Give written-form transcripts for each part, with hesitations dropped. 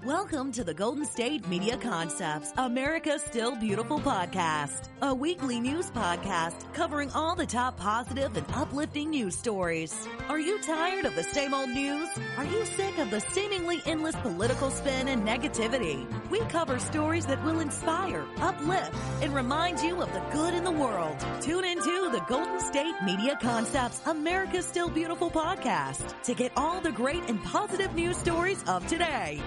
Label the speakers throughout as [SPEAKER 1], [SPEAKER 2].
[SPEAKER 1] Welcome to the Golden State Media Concepts, America's Still Beautiful podcast, a weekly news podcast covering all the top positive and uplifting news stories. Are you tired of the same old news? Are you sick of the seemingly endless political spin and negativity? We cover stories that will inspire, uplift, and remind you of the good in the world. Tune into the Golden State Media Concepts, America's Still Beautiful podcast to get all the great and positive news stories of today.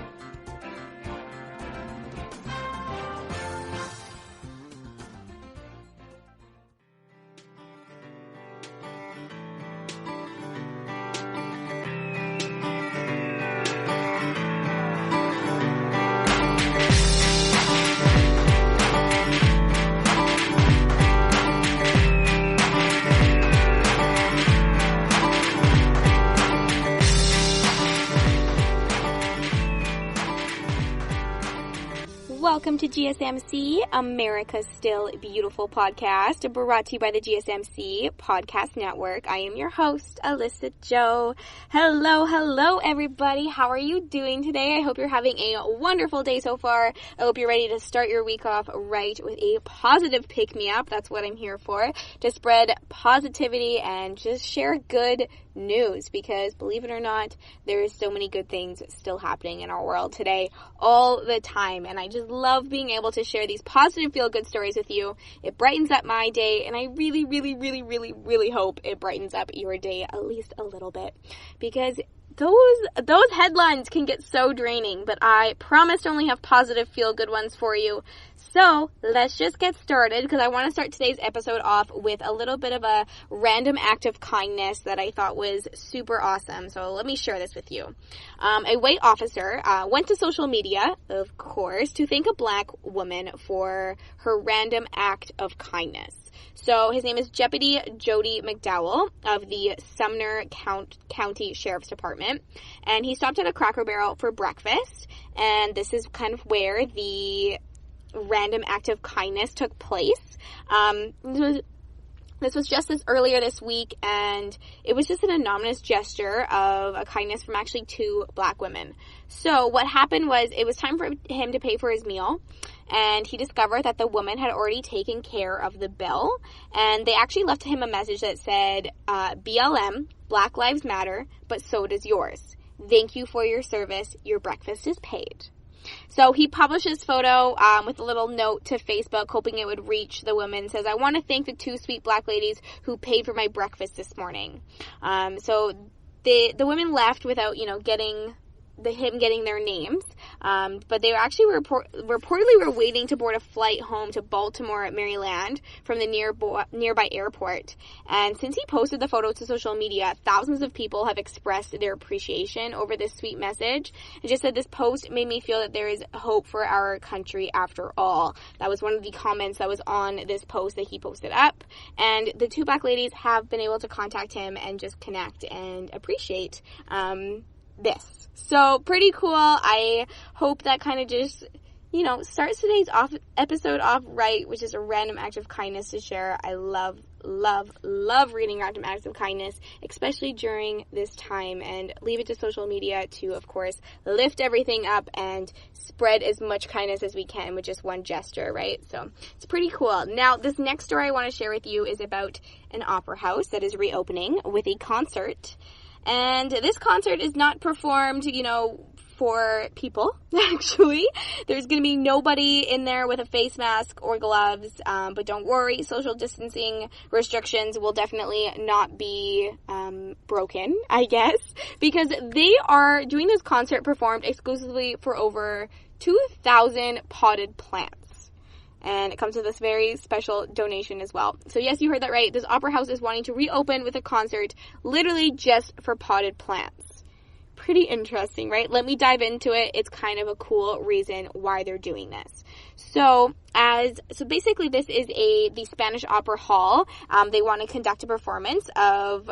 [SPEAKER 2] Welcome to GSMC, America's Still Beautiful podcast, brought to you by the GSMC Podcast Network. I am your host, Alyssa Jo. Hello, everybody. How are you doing today? I hope you're having a wonderful day so far. I hope you're ready to start your week off right with a positive pick-me-up. That's what I'm here for, to spread positivity and just share good news, because believe it or not, there is so many good things still happening in our world today all the time, and I just love being able to share these positive feel-good stories with you. It brightens up my day, and I really hope it brightens up your day at least a little bit, because those headlines can get so draining, but I promise to only have positive feel-good ones for you. So let's just get started, because I want to start today's episode off with a little bit of a random act of kindness that I thought was super awesome. So let me share this with you. A white officer went to social media, of course, to thank a black woman for her random act of kindness. So his name is Deputy Jody McDowell of the Sumner County Sheriff's Department, and he stopped at a Cracker Barrel for breakfast, and this is kind of where the random act of kindness took place. This was just earlier this week, and it was just an anonymous gesture of a kindness from actually two black women. So what happened was, it was time for him to pay for his meal, and he discovered that the woman had already taken care of the bill, and they actually left him a message that said, BLM, Black Lives Matter, but so does yours. Thank you for your service. Your breakfast is paid. So he published his photo with a little note to Facebook, hoping it would reach the woman. Says, I want to thank the two sweet black ladies who paid for my breakfast this morning. So the women left without, getting their names, but they were actually reportedly were waiting to board a flight home to Baltimore, Maryland, from the nearby airport. And since he posted the photo to social media, thousands of people have expressed their appreciation over this sweet message. It just said, this post made me feel that there is hope for our country after all. That was one of the comments that was on this post that he posted up. And the two black ladies have been able to contact him and just connect and appreciate this. So pretty cool. I hope that kind of just, starts today's episode off right, which is a random act of kindness to share. I love reading random acts of kindness, especially during this time, and leave it to social media to, of course, lift everything up and spread as much kindness as we can with just one gesture, right? So it's pretty cool. Now, this next story I want to share with you is about an opera house that is reopening with a concert. And this concert is not performed, for people, actually. There's going to be nobody in there with a face mask or gloves, but don't worry, social distancing restrictions will definitely not be broken, I guess, because they are doing this concert performed exclusively for over 2,000 potted plants. And it comes with this very special donation as well. So yes, you heard that right. This opera house is wanting to reopen with a concert literally just for potted plants. Pretty interesting, right? Let me dive into it. It's kind of a cool reason why they're doing this. So basically this is the Spanish Opera Hall. They want to conduct a performance of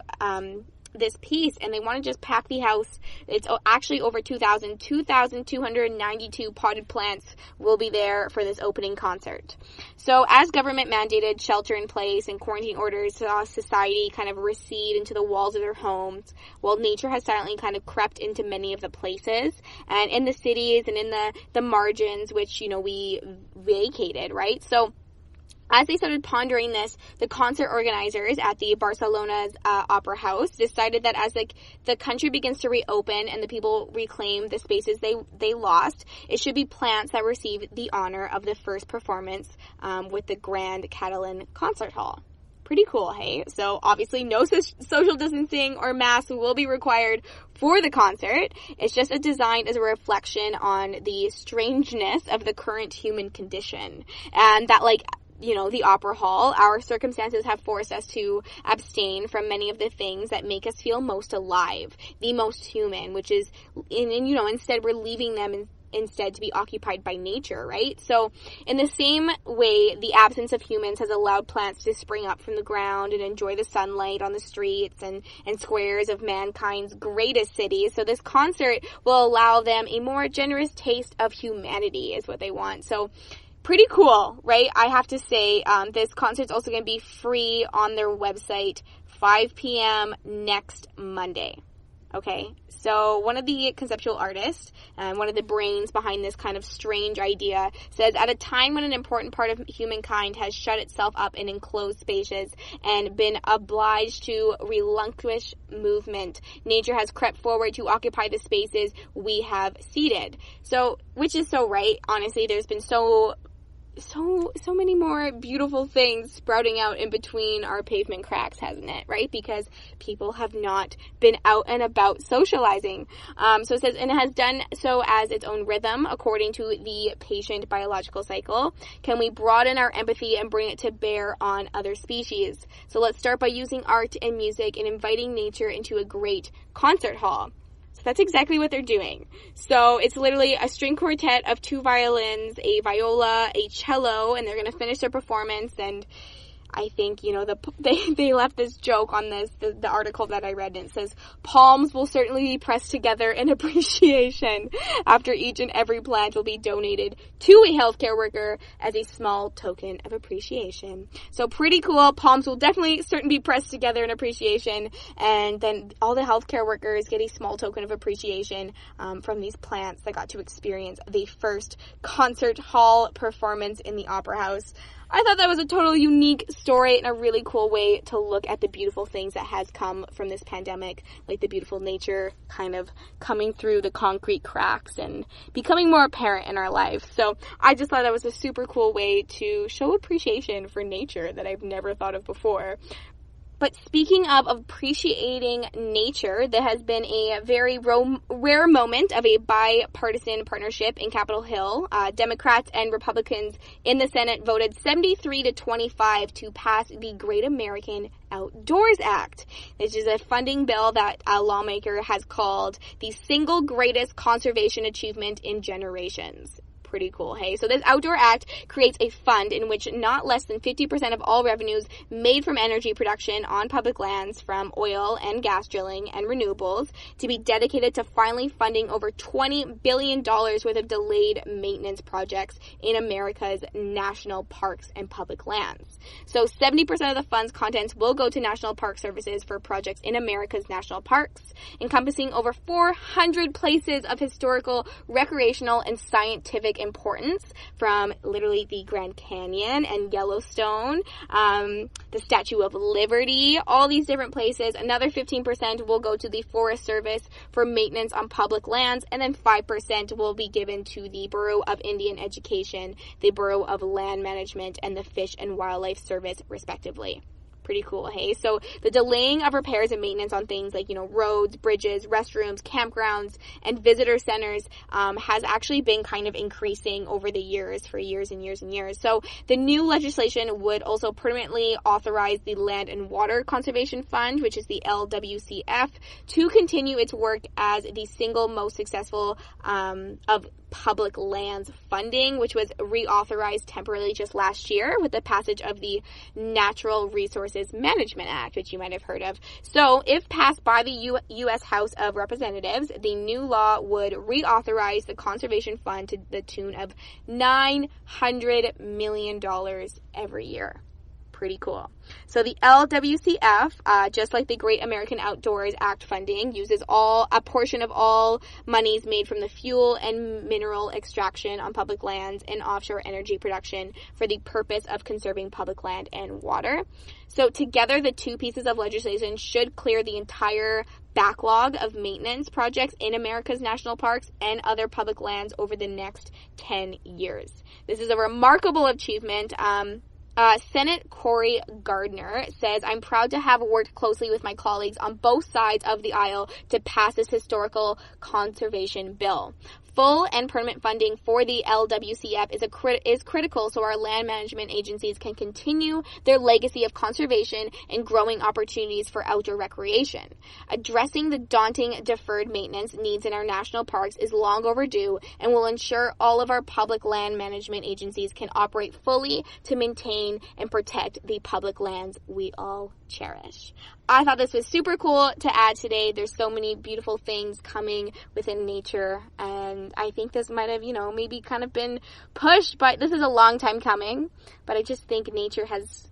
[SPEAKER 2] this piece, and they want to just pack the house. It's actually over 2,292 potted plants will be there for this opening concert. So as government mandated shelter in place and quarantine orders saw society kind of recede into the walls of their homes, while nature has silently kind of crept into many of the places and in the cities and in the margins, which, you know, we vacated, right? So as they started pondering this, the concert organizers at the Barcelona's Opera House decided that as the country begins to reopen and the people reclaim the spaces they lost, it should be plants that receive the honor of the first performance with the Grand Catalan Concert Hall. Pretty cool, hey? So obviously no social distancing or masks will be required for the concert. It's just designed as a reflection on the strangeness of the current human condition. And that, like, you know, the opera hall, our circumstances have forced us to abstain from many of the things that make us feel most alive, the most human, which is, and you know, instead we're leaving them instead to be occupied by nature, right? So in the same way, the absence of humans has allowed plants to spring up from the ground and enjoy the sunlight on the streets and squares of mankind's greatest cities. So this concert will allow them a more generous taste of humanity is what they want. So pretty cool, right? I have to say, this concert's also going to be free on their website, 5 p.m. next Monday. Okay, so one of the conceptual artists and one of the brains behind this kind of strange idea says, at a time when an important part of humankind has shut itself up in enclosed spaces and been obliged to relinquish movement, nature has crept forward to occupy the spaces we have ceded. So, which is so right. Honestly, there's been so many more beautiful things sprouting out in between our pavement cracks, hasn't it, right? Because people have not been out and about socializing. So it says, and it has done so as its own rhythm, according to the patient biological cycle. Can we broaden our empathy and bring it to bear on other species? So let's start by using art and music and inviting nature into a great concert hall. So that's exactly what they're doing. So it's literally a string quartet of 2 violins, a viola, a cello, and they're going to finish their performance. And I think, you know, they left this joke on the article that I read, and it says, palms will certainly be pressed together in appreciation after each and every plant will be donated to a healthcare worker as a small token of appreciation. So pretty cool. Palms will definitely certainly be pressed together in appreciation, and then all the healthcare workers get a small token of appreciation from these plants that got to experience the first concert hall performance in the Opera House. I thought that was a totally unique story and a really cool way to look at the beautiful things that has come from this pandemic, like the beautiful nature kind of coming through the concrete cracks and becoming more apparent in our lives. So I just thought that was a super cool way to show appreciation for nature that I've never thought of before. But speaking of appreciating nature, there has been a very rare moment of a bipartisan partnership in Capitol Hill. Democrats and Republicans in the Senate voted 73-25 to pass the Great American Outdoors Act. This is a funding bill that a lawmaker has called the single greatest conservation achievement in generations. Pretty cool, hey? So this Outdoor Act creates a fund in which not less than 50% of all revenues made from energy production on public lands from oil and gas drilling and renewables to be dedicated to finally funding over $20 billion worth of delayed maintenance projects in America's national parks and public lands. So 70% of the fund's contents will go to National Park Services for projects in America's national parks, encompassing over 400 places of historical, recreational, and scientific importance, from literally the Grand Canyon and Yellowstone, the Statue of Liberty, all these different places. Another 15% will go to the Forest Service for maintenance on public lands, and then 5% will be given to the Bureau of Indian Education, the Bureau of Land Management, and the Fish and Wildlife Service, respectively. Pretty cool, hey? So the delaying of repairs and maintenance on things like, you know, roads, bridges, restrooms, campgrounds, and visitor centers has actually been kind of increasing over the years, for years and years and years. So the new legislation would also permanently authorize the Land and Water Conservation Fund, which is the LWCF, to continue its work as the single most successful of public lands funding, which was reauthorized temporarily just last year with the passage of the Natural Resources Management Act, which you might have heard of. So if passed by the U.S. House of Representatives, the new law would reauthorize the conservation fund to the tune of $900 million every year. Pretty cool. So the LWCF, just like the Great American Outdoors Act funding, uses a portion of all monies made from the fuel and mineral extraction on public lands and offshore energy production for the purpose of conserving public land and water. So together, the two pieces of legislation should clear the entire backlog of maintenance projects in America's national parks and other public lands over the next 10 years. This is a remarkable achievement. Senate Cory Gardner says, "I'm proud to have worked closely with my colleagues on both sides of the aisle to pass this historical conservation bill. Full and permanent funding for the LWCF is critical so our land management agencies can continue their legacy of conservation and growing opportunities for outdoor recreation. Addressing the daunting deferred maintenance needs in our national parks is long overdue and will ensure all of our public land management agencies can operate fully to maintain and protect the public lands we all cherish." I thought this was super cool to add today. There's so many beautiful things coming within nature, and I think this might have, maybe kind of been pushed, but this is a long time coming. But I just think nature has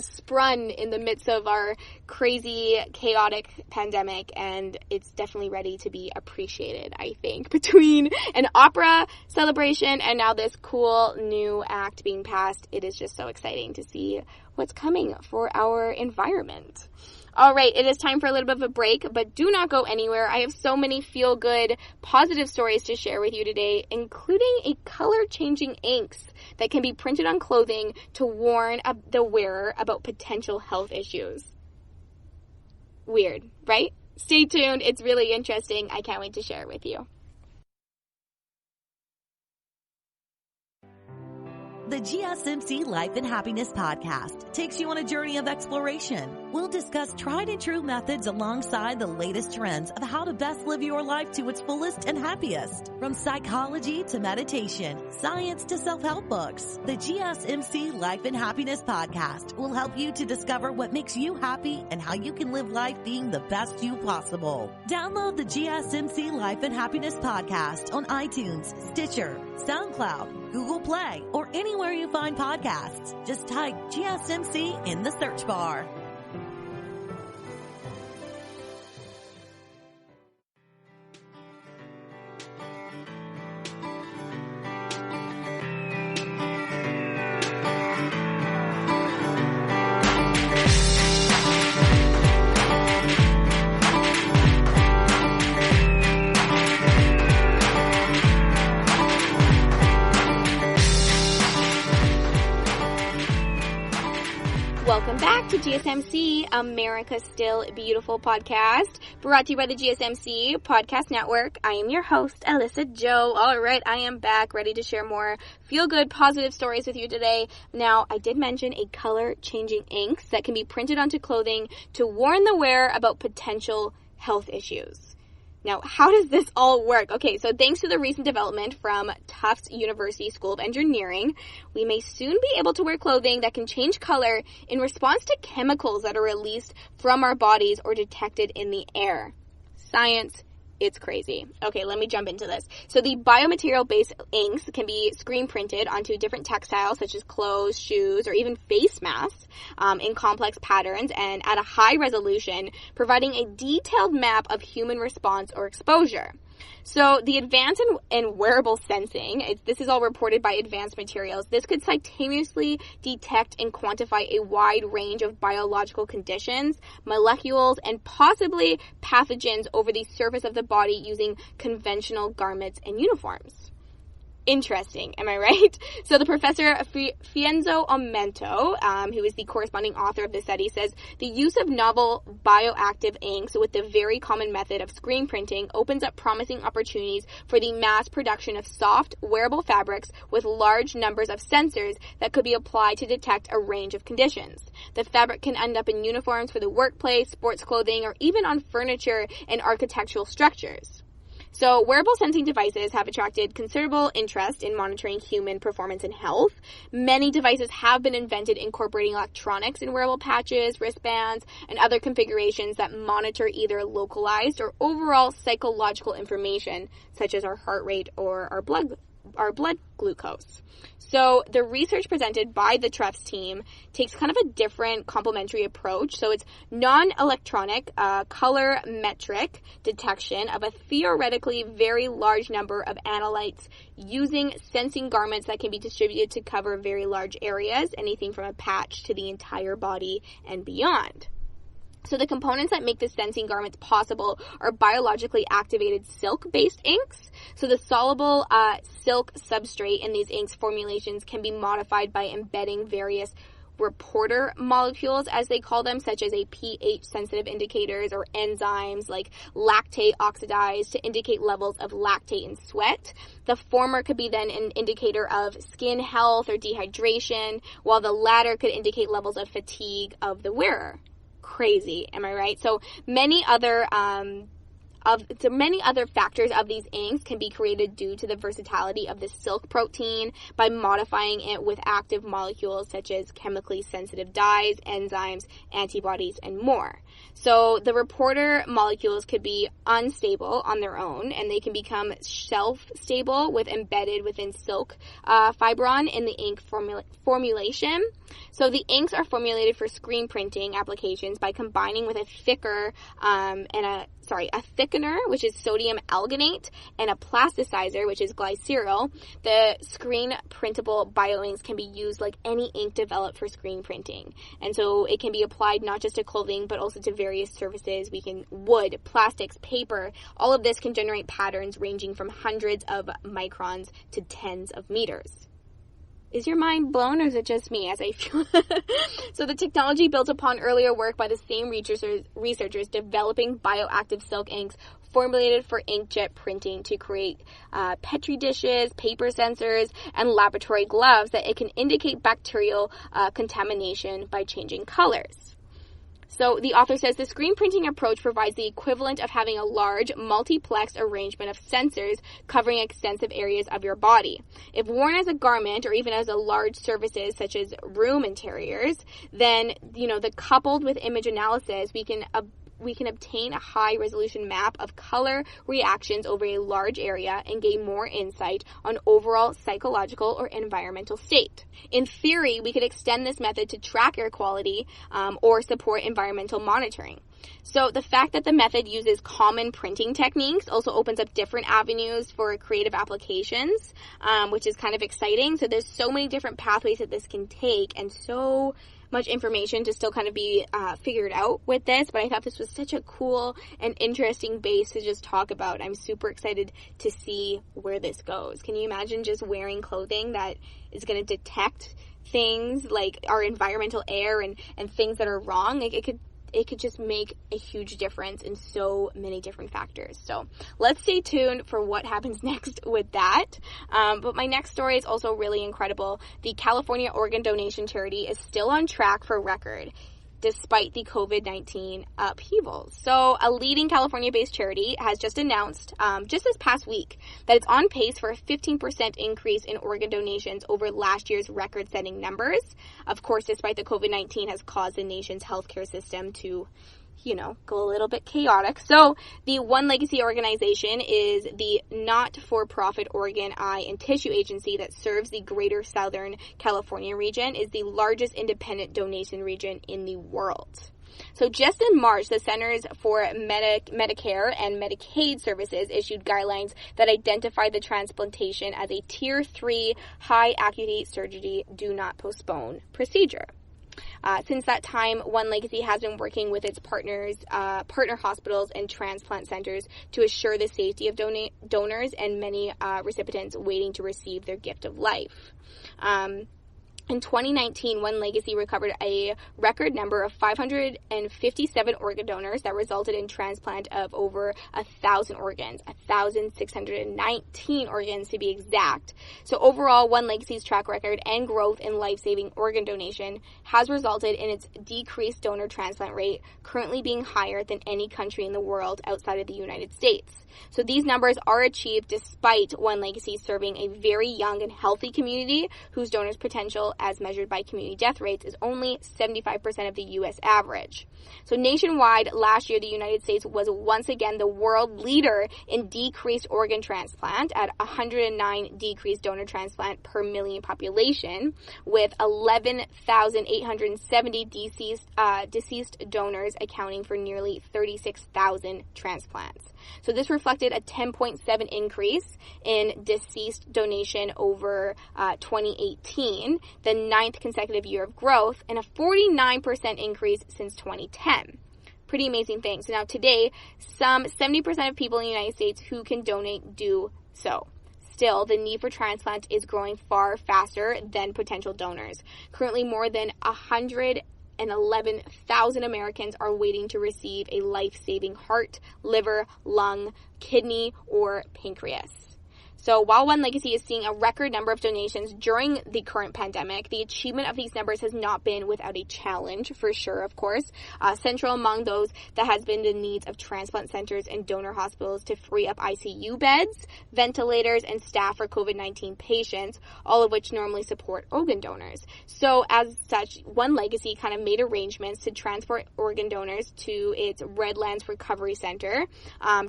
[SPEAKER 2] sprung in the midst of our crazy, chaotic pandemic, and it's definitely ready to be appreciated, I think, between an opera celebration and now this cool new act being passed. It is just so exciting to see what's coming for our environment. All right, it is time for a little bit of a break, but do not go anywhere. I have so many feel-good, positive stories to share with you today, including a color-changing inks that can be printed on clothing to warn the wearer about potential health issues. Weird, right? Stay tuned. It's really interesting. I can't wait to share it with you.
[SPEAKER 1] The GSMC Life and Happiness podcast takes you on a journey of exploration. We'll discuss tried and true methods alongside the latest trends of how to best live your life to its fullest and happiest. From psychology to meditation, science to self-help books, the GSMC Life and Happiness podcast will help you to discover what makes you happy and how you can live life being the best you possible. Download the GSMC Life and Happiness podcast on iTunes, Stitcher, SoundCloud, Google Play, or anywhere you find podcasts. Just type GSMC in the search bar.
[SPEAKER 2] Welcome back to GSMC, America's Still Beautiful podcast, brought to you by the GSMC Podcast Network. I am your host, Alyssa Jo. All right, I am back, ready to share more feel-good, positive stories with you today. Now, I did mention a color-changing inks that can be printed onto clothing to warn the wearer about potential health issues. Now, how does this all work? Okay, so thanks to the recent development from Tufts University School of Engineering, we may soon be able to wear clothing that can change color in response to chemicals that are released from our bodies or detected in the air. Science, it's crazy. Okay, let me jump into this. So the biomaterial-based inks can be screen printed onto different textiles such as clothes, shoes, or even face masks in complex patterns and at a high resolution, providing a detailed map of human response or exposure. So the advance in wearable sensing, this is all reported by Advanced Materials. This could simultaneously detect and quantify a wide range of biological conditions, molecules, and possibly pathogens over the surface of the body using conventional garments and uniforms. Interesting, am I right? So the professor Fienzo Aumento, who is the corresponding author of the study, says the use of novel bioactive inks with the very common method of screen printing opens up promising opportunities for the mass production of soft, wearable fabrics with large numbers of sensors that could be applied to detect a range of conditions. The fabric can end up in uniforms for the workplace, sports clothing, or even on furniture and architectural structures. So wearable sensing devices have attracted considerable interest in monitoring human performance and health. Many devices have been invented incorporating electronics in wearable patches, wristbands, and other configurations that monitor either localized or overall psychological information, such as our heart rate or our blood glucose. So the research presented by the TREFS team takes kind of a different complementary approach. So it's non-electronic colorimetric detection of a theoretically very large number of analytes using sensing garments that can be distributed to cover very large areas, anything from a patch to the entire body and beyond. So the components that make the sensing garments possible are biologically activated silk-based inks. So the soluble silk substrate in these inks formulations can be modified by embedding various reporter molecules, as they call them, such as a pH-sensitive indicators or enzymes like lactate oxidase to indicate levels of lactate in sweat. The former could be then an indicator of skin health or dehydration, while the latter could indicate levels of fatigue of the wearer. Crazy, am I right? So many other factors of these inks can be created due to the versatility of the silk protein by modifying it with active molecules such as chemically sensitive dyes, enzymes, antibodies, and more. So the reporter molecules could be unstable on their own, and they can become shelf-stable with embedded within silk fibron in the ink formulation. So the inks are formulated for screen printing applications by combining with a thickener, which is sodium alginate, and a plasticizer, which is glycerol. The screen printable bioinks can be used like any ink developed for screen printing. And so it can be applied not just to clothing, but also to various surfaces. Wood, plastics, paper, all of this can generate patterns ranging from hundreds of microns to tens of meters. Is your mind blown, or is it just me as I feel? So the technology built upon earlier work by the same researchers developing bioactive silk inks formulated for inkjet printing to create Petri dishes, paper sensors, and laboratory gloves that it can indicate bacterial contamination by changing colors. So the author says the screen printing approach provides the equivalent of having a large multiplex arrangement of sensors covering extensive areas of your body. If worn as a garment or even as a large surfaces such as room interiors, then, the coupled with image analysis, we can obtain a high-resolution map of color reactions over a large area and gain more insight on overall psychological or environmental state. In theory, we could extend this method to track air quality or support environmental monitoring. So the fact that the method uses common printing techniques also opens up different avenues for creative applications, which is kind of exciting. So there's so many different pathways that this can take, and so much information to still kind of be figured out with this, but I thought this was such a cool and interesting base to just talk about. I'm super excited to see where this goes. Can you imagine just wearing clothing that is going to detect things like our environmental air and things that are wrong? Like it could just make a huge difference in so many different factors. So let's stay tuned for what happens next with that. But my next story is also really incredible. The California Organ Donation Charity is still on track for record despite the COVID-19 upheavals. So a leading California-based charity has just announced just this past week that it's on pace for a 15% increase in organ donations over last year's record-setting numbers. Of course, despite the COVID-19 has caused the nation's healthcare system to go a little bit chaotic. So the OneLegacy organization is the not-for-profit organ, eye, and tissue agency that serves the greater Southern California region, is the largest independent donation region in the world. So just in March, the Centers for Medicare and Medicaid Services issued guidelines that identified the transplantation as a Tier 3 high acuity surgery, do not postpone procedure. Since that time, OneLegacy has been working with its partner hospitals and transplant centers to assure the safety of donors and many recipients waiting to receive their gift of life. In 2019, OneLegacy recovered a record number of 557 organ donors that resulted in transplant of over 1,000 organs, 1,619 organs to be exact. So overall, OneLegacy's track record and growth in life-saving organ donation has resulted in its decreased donor transplant rate currently being higher than any country in the world outside of the United States. So these numbers are achieved despite OneLegacy serving a very young and healthy community whose donors' potential, as measured by community death rates, is only 75% of the U.S. average. So nationwide, last year, the United States was once again the world leader in decreased organ transplant at 109 decreased donor transplant per million population, with 11,870 deceased donors accounting for nearly 36,000 transplants. So this reflected a 10.7 increase in deceased donation over 2018, the 9th consecutive year of growth, and a 49% increase since 2010. Pretty amazing thing. So now today, some 70% of people in the United States who can donate do so. Still, the need for transplant is growing far faster than potential donors. Currently, more than 111,000 Americans are waiting to receive a life-saving heart, liver, lung, kidney, or pancreas. So while OneLegacy is seeing a record number of donations during the current pandemic, the achievement of these numbers has not been without a challenge, for sure, of course. Central among those that has been the needs of transplant centers and donor hospitals to free up ICU beds, ventilators, and staff for COVID-19 patients, all of which normally support organ donors. So as such, OneLegacy kind of made arrangements to transport organ donors to its Redlands Recovery Center,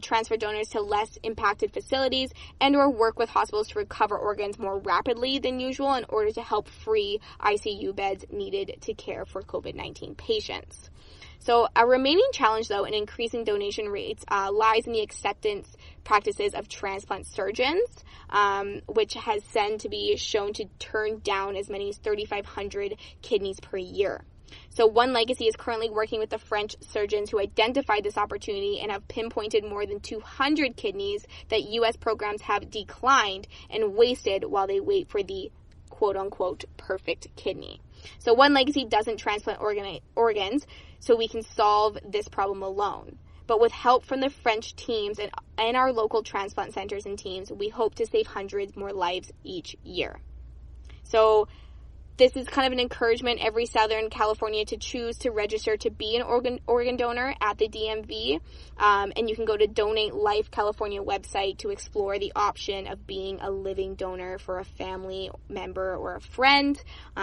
[SPEAKER 2] transfer donors to less impacted facilities, and or work with hospitals to recover organs more rapidly than usual in order to help free ICU beds needed to care for COVID-19 patients. So a remaining challenge, though, in increasing donation rates lies in the acceptance practices of transplant surgeons, which has been to be shown to turn down as many as 3,500 kidneys per year. So OneLegacy is currently working with the French surgeons who identified this opportunity and have pinpointed more than 200 kidneys that U.S. programs have declined and wasted while they wait for the quote-unquote perfect kidney. So OneLegacy doesn't transplant organs, so we can solve this problem alone. But with help from the French teams and our local transplant centers and teams, we hope to save hundreds more lives each year. So this is kind of an encouragement every Southern California to choose to register to be an organ donor at the DMV. And you can go to Donate Life California website to explore the option of being a living donor for a family member or a friend.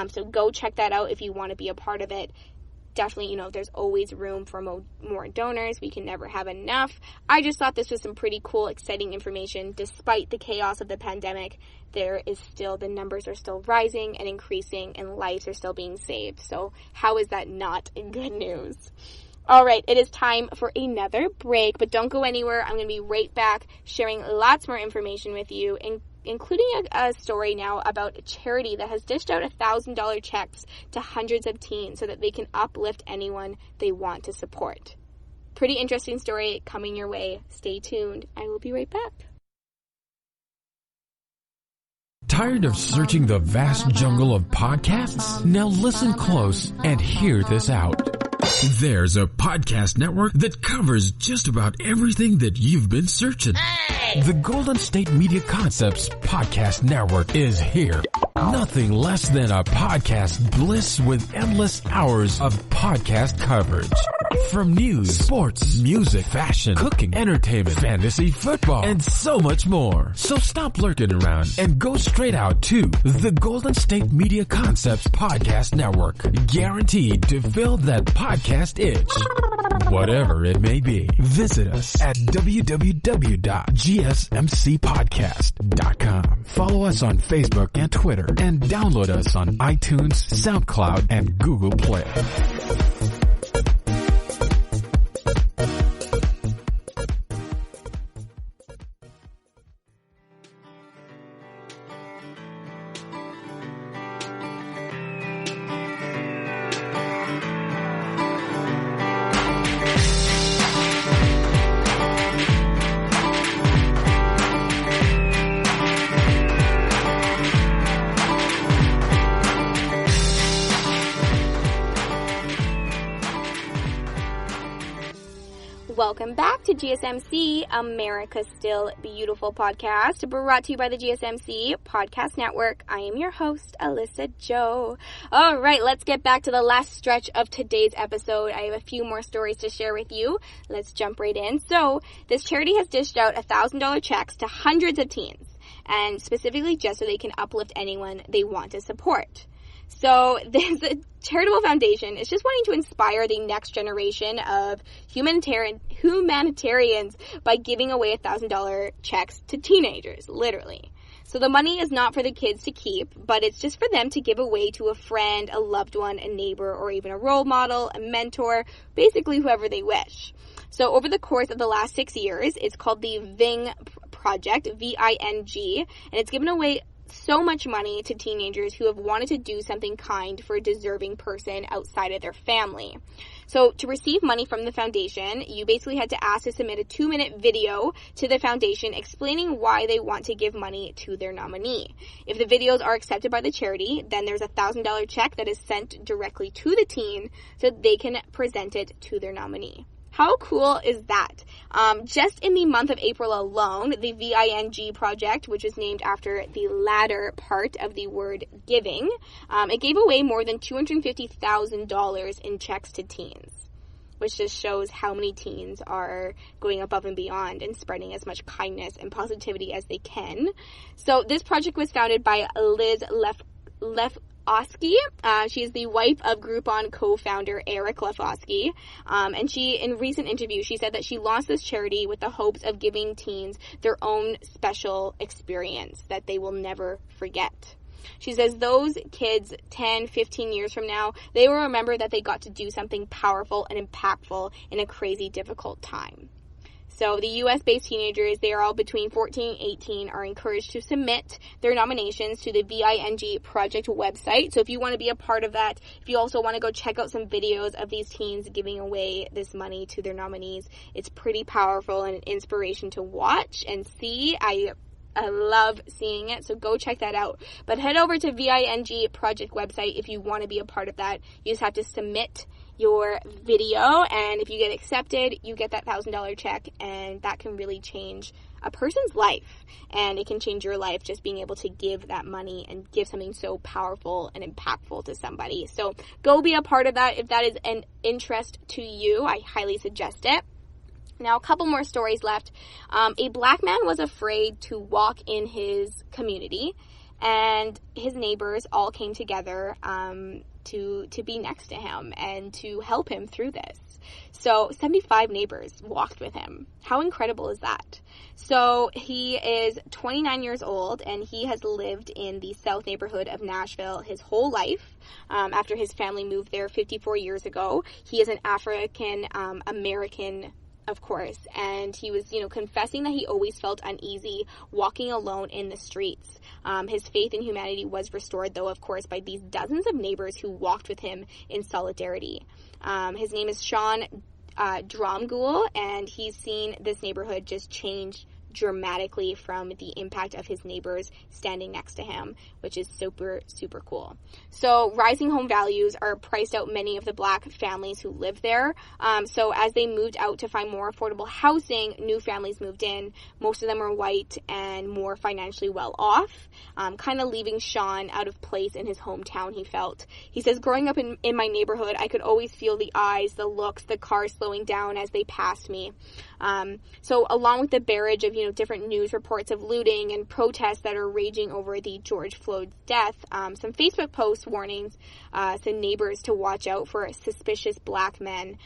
[SPEAKER 2] So go check that out if you want to be a part of it. Definitely, there's always room for more donors. We can never have enough. I just thought this was some pretty cool, exciting information. Despite the chaos of the pandemic, the numbers are still rising and increasing, and lives are still being saved. So how is that not good news? All right, it is time for another break, but don't go anywhere. I'm going to be right back sharing lots more information with you, including a story now about a charity that has dished out $1,000 checks to hundreds of teens so that they can uplift anyone they want to support. Pretty interesting story coming your way. Stay tuned. I will be right back.
[SPEAKER 3] Tired of searching the vast jungle of podcasts? Now listen close and hear this out. There's a podcast network that covers just about everything that you've been searching. Hey! The Golden State Media Concepts Podcast Network is here. Nothing less than a podcast bliss with endless hours of podcast coverage. From news, sports, music, fashion, cooking, entertainment, fantasy, football, and so much more. So stop lurking around and go straight out to the Golden State Media Concepts Podcast Network. Guaranteed to fill that podcast itch. Whatever it may be. Visit us at www.gsmcpodcast.com. Follow us on Facebook and Twitter, and download us on iTunes, SoundCloud, and Google Play.
[SPEAKER 2] Welcome back to GSMC, America's Still Beautiful podcast, brought to you by the GSMC Podcast Network. I am your host, Alyssa Jo. All right, let's get back to the last stretch of today's episode. I have a few more stories to share with you. Let's jump right in. So, this charity has dished out $1,000 checks to hundreds of teens, and specifically just so they can uplift anyone they want to support. So there's a charitable foundation. It's just wanting to inspire the next generation of humanitarians by giving away $1,000 checks to teenagers, literally. So the money is not for the kids to keep, but it's just for them to give away to a friend, a loved one, a neighbor, or even a role model, a mentor, basically whoever they wish. So over the course of the last 6 years, it's called the Ving Project, V-I-N-G, and it's given away so much money to teenagers who have wanted to do something kind for a deserving person outside of their family. So to receive money from the foundation, you basically had to ask to submit a 2-minute video to the foundation explaining why they want to give money to their nominee. If the videos are accepted by the charity, then there's a $1,000 check that is sent directly to the teen so they can present it to their nominee. How cool is that? Just in the month of April alone, the VING project, which is named after the latter part of the word giving, it gave away more than $250,000 in checks to teens, which just shows how many teens are going above and beyond and spreading as much kindness and positivity as they can. So this project was founded by Liz Lefkowski. She's the wife of Groupon co-founder Eric Lefkowski. And she, in recent interviews, she said that she launched this charity with the hopes of giving teens their own special experience that they will never forget. She says those kids 10, 15 years from now, they will remember that they got to do something powerful and impactful in a crazy difficult time. So the U.S.-based teenagers, they are all between 14 and 18, are encouraged to submit their nominations to the VING Project website. So if you want to be a part of that, if you also want to go check out some videos of these teens giving away this money to their nominees, it's pretty powerful and an inspiration to watch and see. I love seeing it, so go check that out. But head over to VING Project website if you want to be a part of that. You just have to submit your video, and if you get accepted, you get that $1,000 check, and that can really change a person's life, and it can change your life just being able to give that money and give something so powerful and impactful to somebody. So go be a part of that. If that is an interest to you, I highly suggest it. Now, a couple more stories left. A black man was afraid to walk in his community, and his neighbors all came together to be next to him and to help him through this. So 75 neighbors walked with him. How incredible is that? So he is 29 years old, and he has lived in the South neighborhood of Nashville his whole life. After his family moved there 54 years ago, he is an African American, of course, and he was, confessing that he always felt uneasy walking alone in the streets. His faith in humanity was restored, though, of course, by these dozens of neighbors who walked with him in solidarity. His name is Sean Dromgoole, and he's seen this neighborhood just change dramatically from the impact of his neighbors standing next to him, which is super, super cool. So rising home values are priced out many of the black families who live there. So as they moved out to find more affordable housing, new families moved in. Most of them are white and more financially well off, kind of leaving Sean out of place in his hometown, he felt. He says, growing up in my neighborhood, I could always feel the eyes, the looks, the cars slowing down as they passed me. So along with the barrage of, different news reports of looting and protests that are raging over the George Floyd's death, some Facebook posts warnings some neighbors to watch out for suspicious black men,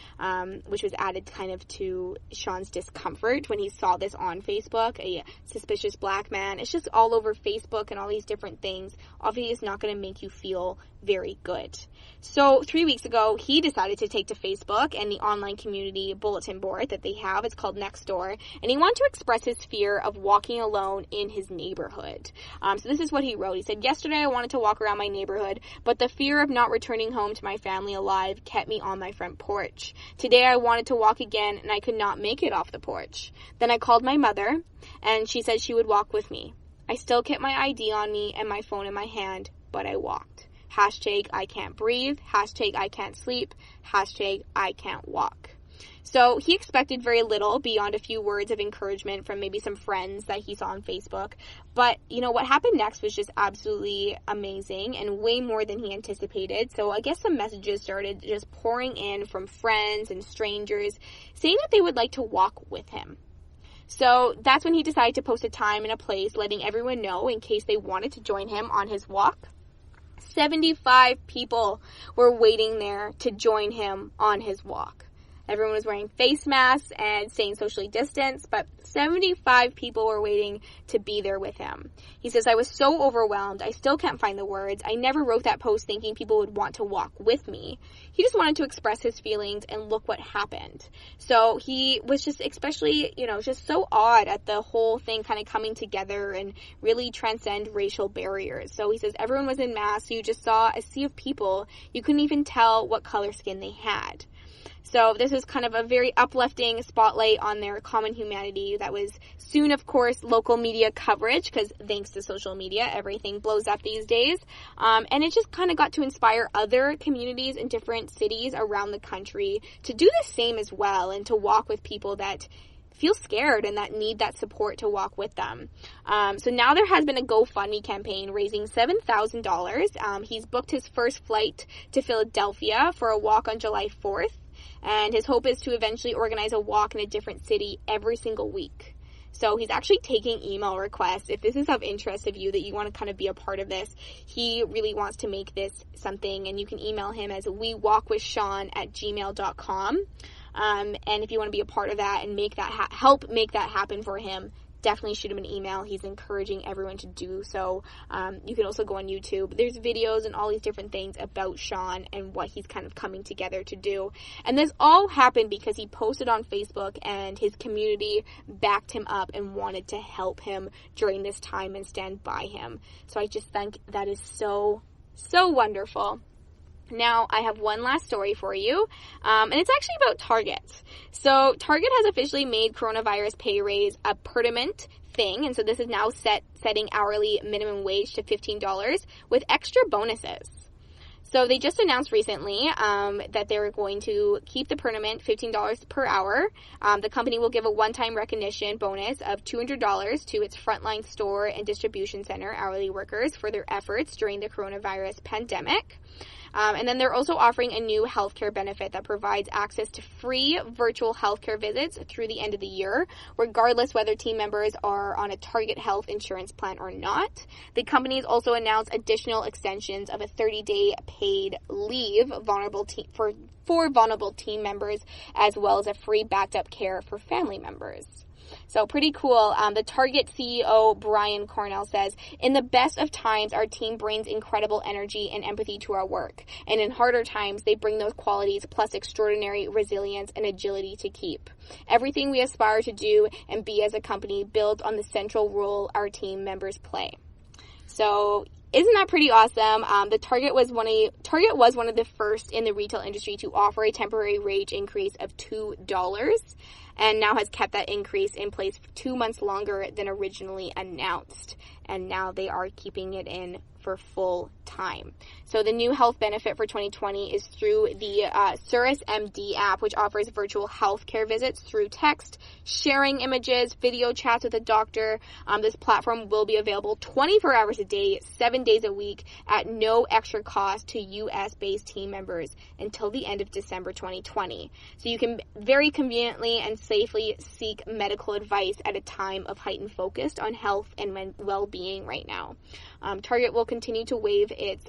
[SPEAKER 2] which was added kind of to Sean's discomfort when he saw this on Facebook, a suspicious black man. It's just all over Facebook and all these different things. Obviously, it's not going to make you feel very good. So 3 weeks ago, he decided to take to Facebook and the online community bulletin board that they have. It's called Nextdoor, and he wanted to express his fear of walking alone in his neighborhood. So this is what he wrote. He said, yesterday I wanted to walk around my neighborhood, but the fear of not returning home to my family alive kept me on my front porch. Today I wanted to walk again, and I could not make it off the porch. Then I called my mother, and she said she would walk with me. I still kept my ID on me and my phone in my hand, but I walked. Hashtag I can't breathe. Hashtag I can't sleep. Hashtag I can't walk. So he expected very little beyond a few words of encouragement from maybe some friends that he saw on Facebook. But, what happened next was just absolutely amazing and way more than he anticipated. So I guess some messages started just pouring in from friends and strangers saying that they would like to walk with him. So that's when he decided to post a time and a place, letting everyone know in case they wanted to join him on his walk. 75 people were waiting there to join him on his walk. Everyone was wearing face masks and staying socially distanced, but 75 people were waiting to be there with him. He says, I was so overwhelmed. I still can't find the words. I never wrote that post thinking people would want to walk with me. He just wanted to express his feelings, and look what happened. So he was just especially, just so awed at the whole thing kind of coming together and really transcend racial barriers. So he says everyone was in masks. So you just saw a sea of people. You couldn't even tell what color skin they had. So this was kind of a very uplifting spotlight on their common humanity that was soon, of course, local media coverage, because thanks to social media, everything blows up these days. And it just kind of got to inspire other communities in different cities around the country to do the same as well, and to walk with people that feel scared and that need that support to walk with them. So now there has been a GoFundMe campaign raising $7,000. He's booked his first flight to Philadelphia for a walk on July 4th. And his hope is to eventually organize a walk in a different city every single week. So he's actually taking email requests. If this is of interest of you, that you want to kind of be a part of this, he really wants to make this something. And you can email him as wewalkwithsean@gmail.com. And if you want to be a part of that and make that help make that happen for him, definitely shoot him an email. He's encouraging everyone to do so. You can also go on YouTube. There's videos and all these different things about Sean and what he's kind of coming together to do. And this all happened because he posted on Facebook and his community backed him up and wanted to help him during this time and stand by him. So I just think that is so, so wonderful. Now, I have one last story for you, and it's actually about Target. So, Target has officially made coronavirus pay raise a permanent thing, and so this is now setting hourly minimum wage to $15 with extra bonuses. So, they just announced recently that they're going to keep the permanent $15 per hour. The company will give a one-time recognition bonus of $200 to its frontline store and distribution center hourly workers for their efforts during the coronavirus pandemic. And then they're also offering a new healthcare benefit that provides access to free virtual healthcare visits through the end of the year, regardless whether team members are on a Target Health insurance plan or not. The companies also announced additional extensions of a 30-day paid leave for vulnerable team members, as well as a free backed up care for family members. So pretty cool. The Target CEO, Brian Cornell, says, in the best of times, our team brings incredible energy and empathy to our work. And in harder times, they bring those qualities plus extraordinary resilience and agility to keep. Everything we aspire to do and be as a company builds on the central role our team members play. So isn't that pretty awesome? The Target was one of the first in the retail industry to offer a temporary wage increase of $2, and now has kept that increase in place for 2 months longer than originally announced. And now they are keeping it in for full time. So the new health benefit for 2020 is through the Cirrus MD app, which offers virtual healthcare visits through text, sharing images, video chats with a doctor. This platform will be available 24 hours a day, 7 days a week at no extra cost to U.S.-based team members until the end of December 2020. So you can very conveniently and safely seek medical advice at a time of heightened focus on health and well-being right now. Target will continue to waive its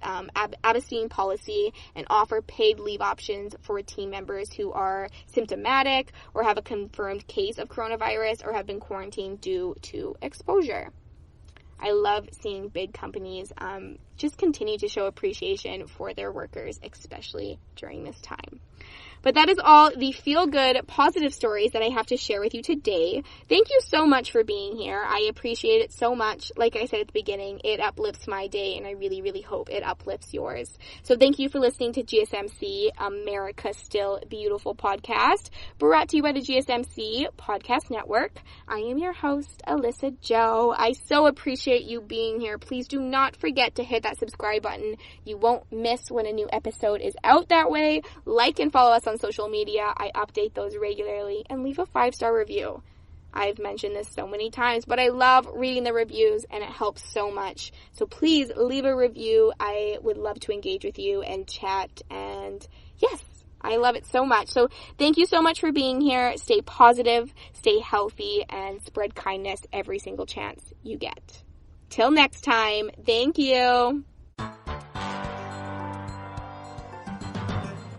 [SPEAKER 2] abstain policy and offer paid leave options for team members who are symptomatic or have a confirmed case of coronavirus or have been quarantined due to exposure. I love seeing big companies just continue to show appreciation for their workers, especially during this time. But that is all the feel-good, positive stories that I have to share with you today. Thank you so much for being here. I appreciate it so much. Like I said at the beginning, it uplifts my day, and I really, really hope it uplifts yours. So thank you for listening to GSMC, America's Still Beautiful podcast, brought to you by the GSMC Podcast Network. I am your host, Alyssa Jo. I so appreciate you being here. Please do not forget to hit that subscribe button. You won't miss when a new episode is out that way. Like and follow us us on social media. I update those regularly. And leave a 5-star review. I've mentioned this so many times, but I love reading the reviews and it helps so much. So please leave a review. I would love to engage with you and chat. And yes, I love it so much. So thank you so much for being here. Stay positive, stay healthy, and spread kindness every single chance you get. Till next time, thank you.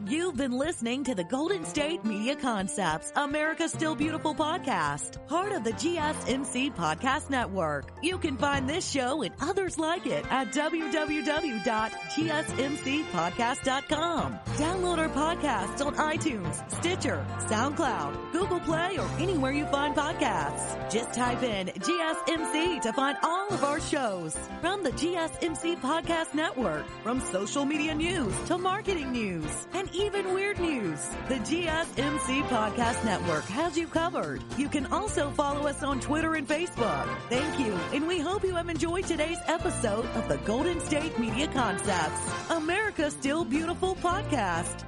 [SPEAKER 1] You've been listening to the Golden State Media Concepts, America's Still Beautiful podcast, part of the GSMC Podcast Network. You can find this show and others like it at www.gsmcpodcast.com. Download our podcasts on iTunes, Stitcher, SoundCloud, Google Play, or anywhere you find podcasts. Just type in GSMC to find all of our shows. From the GSMC Podcast Network, from social media news to marketing news, and even weird news, the GSMC Podcast Network has you covered. You can also follow us on Twitter and Facebook. Thank you, and we hope you have enjoyed today's episode of the Golden State Media Concepts, America's Still Beautiful podcast.